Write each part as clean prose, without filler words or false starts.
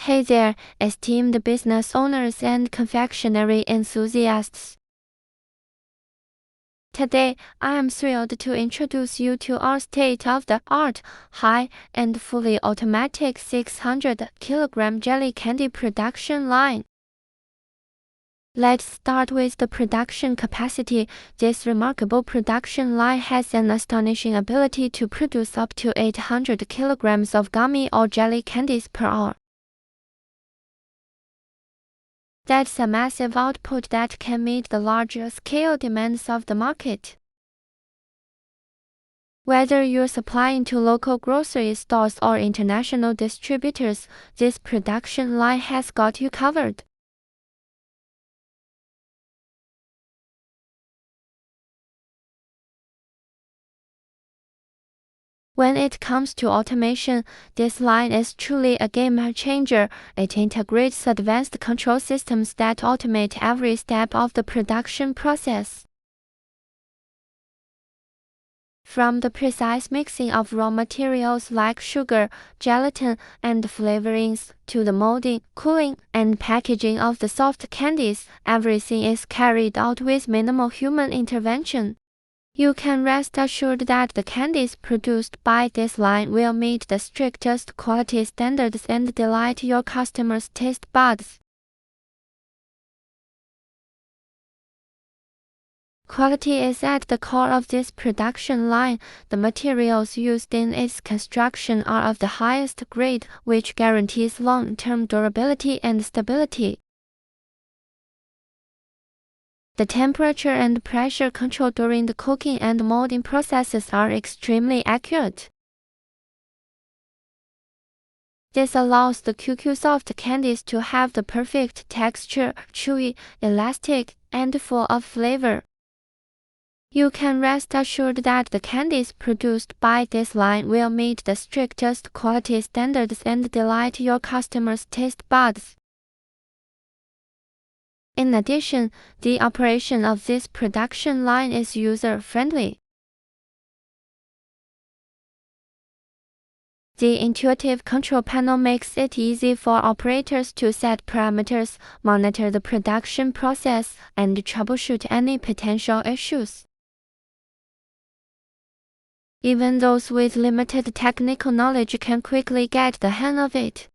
Hey there, esteemed business owners and confectionery enthusiasts. Today, I am thrilled to introduce you to our state-of-the-art, high-end fully automatic 600 kg jelly candy production line. Let's start with the production capacity. This remarkable production line has an astonishing ability to produce up to 800 kilograms of gummy or jelly candies per hour. That's a massive output that can meet the larger-scale demands of the market. Whether you're supplying to local grocery stores or international distributors, this production line has got you covered. When it comes to automation, this line is truly a game changer. It integrates advanced control systems that automate every step of the production process. From the precise mixing of raw materials like sugar, gelatin, and flavorings, to the molding, cooling, and packaging of the soft candies, everything is carried out with minimal human intervention. You can rest assured that the candies produced by this line will meet the strictest quality standards and delight your customers' taste buds. Quality is at the core of this production line. The materials used in its construction are of the highest grade, which guarantees long-term durability and stability. The temperature and pressure control during the cooking and molding processes are extremely accurate. This allows the QQ soft candies to have the perfect texture, chewy, elastic, and full of flavor. You can rest assured that the candies produced by this line will meet the strictest quality standards and delight your customers' taste buds. In addition, the operation of this production line is user-friendly. The intuitive control panel makes it easy for operators to set parameters, monitor the production process, and troubleshoot any potential issues. Even those with limited technical knowledge can quickly get the hang of it.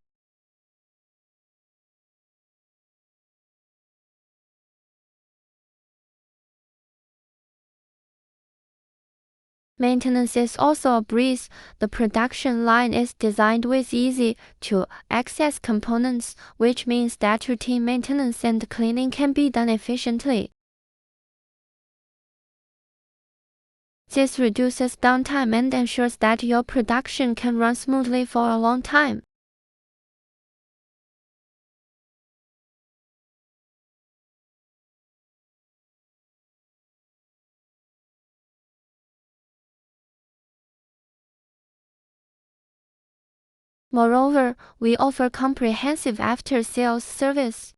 Maintenance is also a breeze. The production line is designed with easy-to-access components, which means that routine maintenance and cleaning can be done efficiently. This reduces downtime and ensures that your production can run smoothly for a long time. Moreover, we offer comprehensive after-sales service.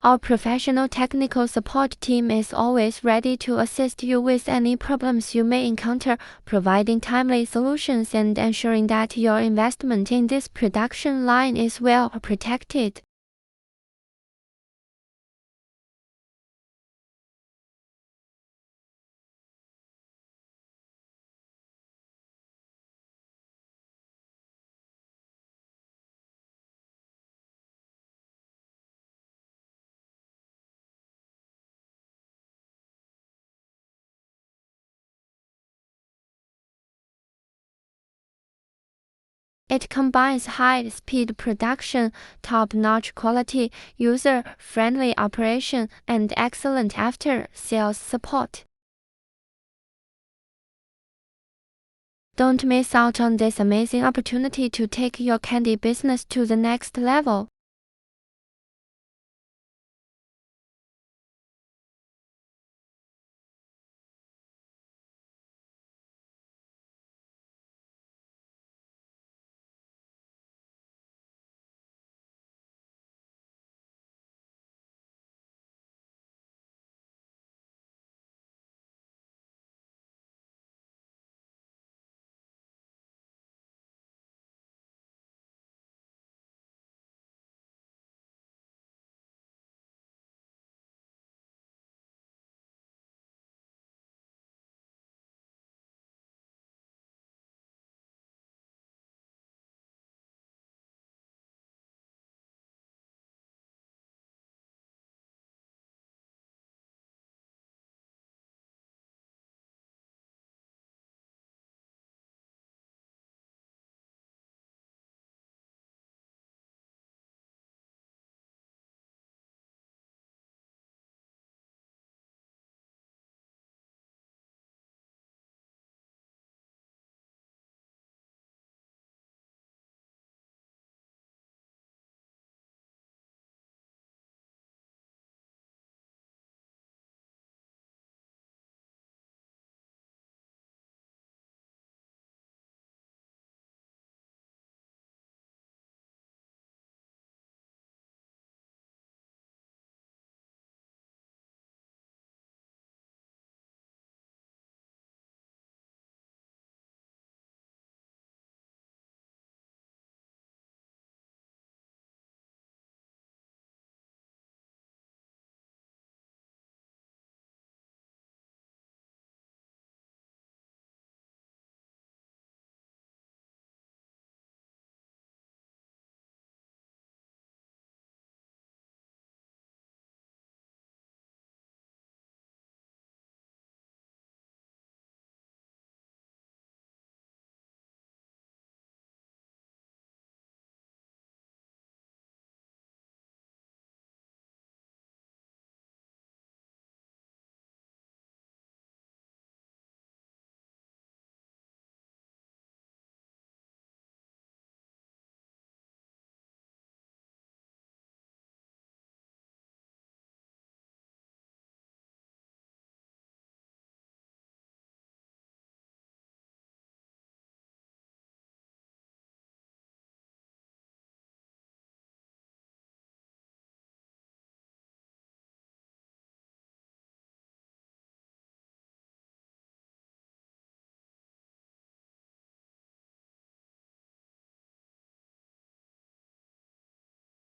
Our professional technical support team is always ready to assist you with any problems you may encounter, providing timely solutions and ensuring that your investment in this production line is well protected. It combines high-speed production, top-notch quality, user-friendly operation, and excellent after-sales support. Don't miss out on this amazing opportunity to take your candy business to the next level.